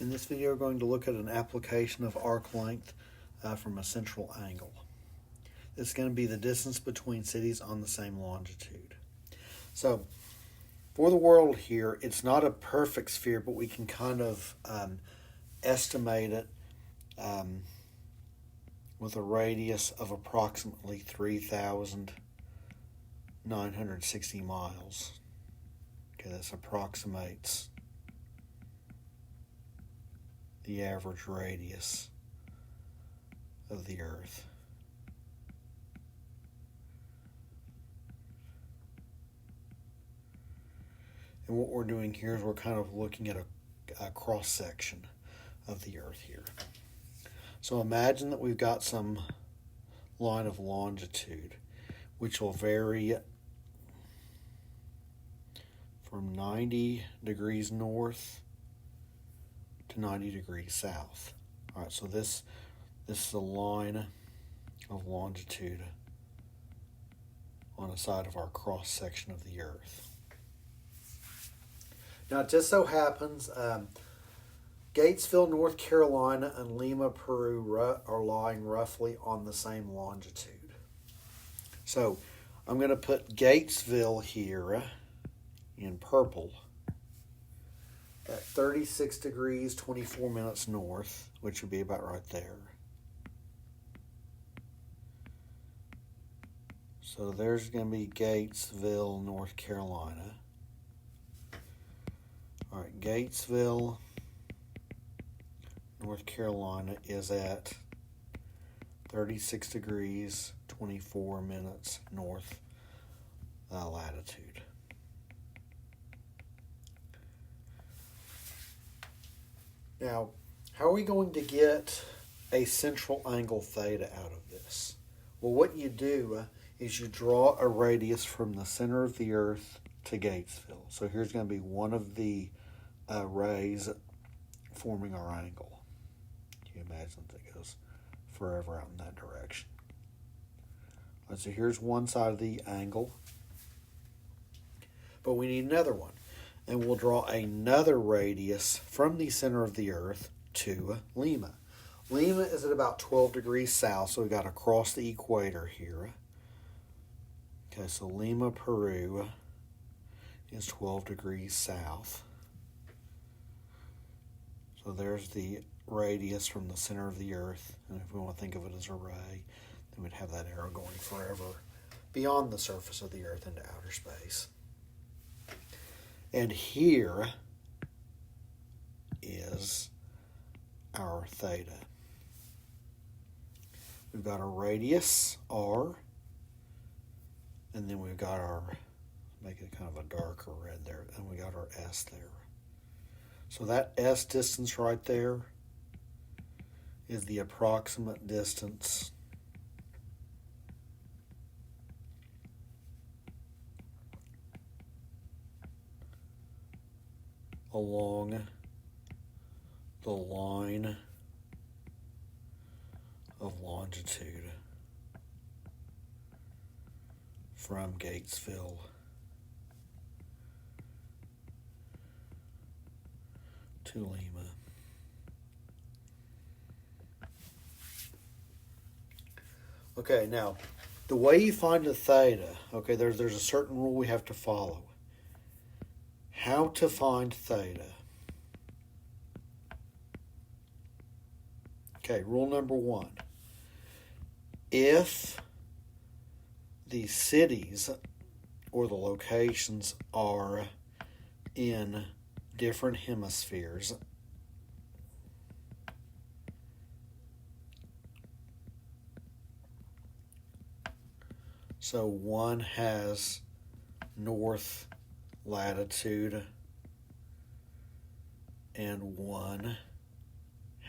In this video, we're going to look at an application of arc length from a central angle. This is going to be the distance between cities on the same longitude. So, for the world here, it's not a perfect sphere, but we can kind of estimate it with a radius of approximately 3,960 miles. Okay, this approximates the average radius of the Earth. And what we're doing here is we're kind of looking at a cross-section of the Earth here. So imagine that we've got some line of longitude, which will vary from 90 degrees north to 90 degrees south. All right, so this is a line of longitude on the side of our cross-section of the Earth. Now, it just so happens Gatesville, North Carolina, and Lima, Peru are lying roughly on the same longitude. So I'm going to put Gatesville here in purple at 36 degrees 24 minutes north, which would be about right there. So there's going to be Gatesville, North Carolina. All right, Gatesville, North Carolina is at 36 degrees 24 minutes north latitude. Now, how are we going to get a central angle theta out of this? Well, what you do is you draw a radius from the center of the Earth to Gatesville. So here's going to be one of the rays forming our angle. You imagine that it goes forever out in that direction. All right, so here's one side of the angle, but we need another one. And we'll draw another radius from the center of the Earth to Lima. Lima is at about 12 degrees south, so we've got to cross the equator here. Okay, so Lima, Peru is 12 degrees south. So there's the radius from the center of the Earth. And if we want to think of it as a ray, then we'd have that arrow going forever beyond the surface of the Earth into outer space. And here is our theta. We've got our radius, R, and then we've got our, make it kind of a darker red there, and we got our S there. So that S distance right there is the approximate distance along the line of longitude from Gatesville to Lima. Okay, now the way you find the theta, okay, there's a certain rule we have to follow. How to find theta. Okay, rule number one. If the cities or the locations are in different hemispheres, so one has north latitude and one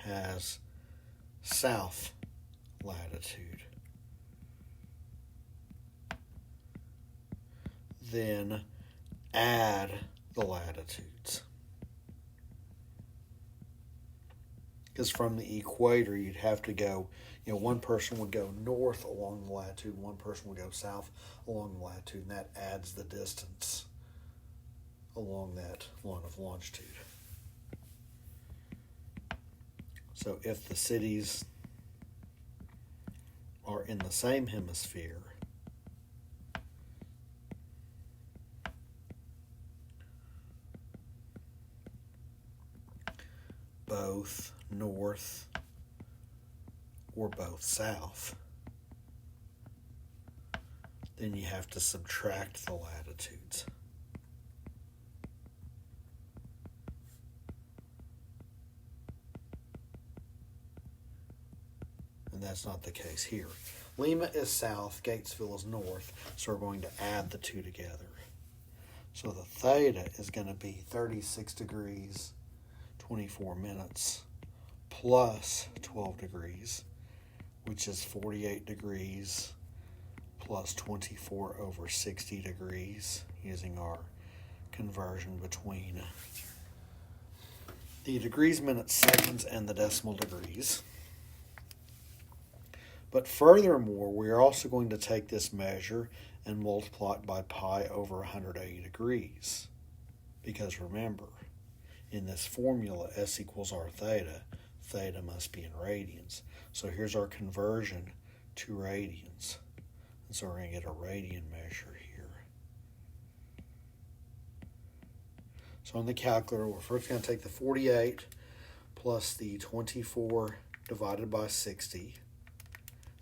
has south latitude, then add the latitudes. Because from the equator, you'd have to go, one person would go north along the latitude, one person would go south along the latitude, and that adds the distance along that line of longitude. So if the cities are in the same hemisphere, both north or both south, then you have to subtract the latitudes. And that's not the case here. Lima is south, Gatesville is north, so we're going to add the two together. So the theta is going to be 36 degrees, 24 minutes, plus 12 degrees, which is 48 degrees, plus 24 over 60 degrees, using our conversion between the degrees, minutes, seconds, and the decimal degrees. But furthermore, we are also going to take this measure and multiply it by pi over 180 degrees. Because remember, in this formula, S equals R theta, theta must be in radians. So here's our conversion to radians. And so we're going to get a radian measure here. So on the calculator, we're first going to take the 48 plus the 24 divided by 60.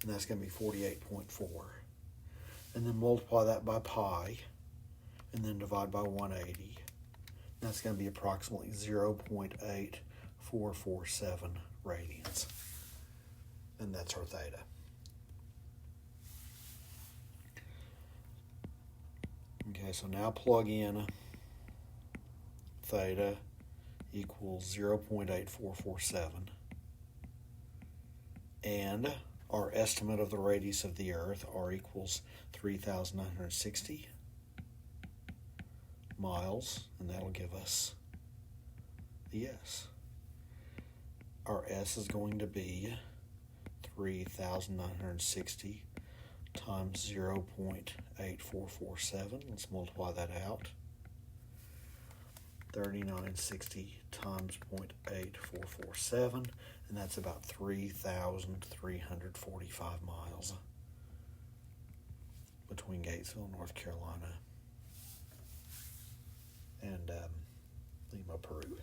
And that's going to be 48.4. And then multiply that by pi, and then divide by 180. And that's going to be approximately 0.8447 radians. And that's our theta. Okay, so now plug in theta equals 0.8447. And our estimate of the radius of the Earth, R equals 3,960 miles, and that'll give us the S. Our S is going to be 3,960 times 0.8447. Let's multiply that out. 3960 times 0.8447, and that's about 3,345 miles between Gatesville, North Carolina, and Lima, Peru.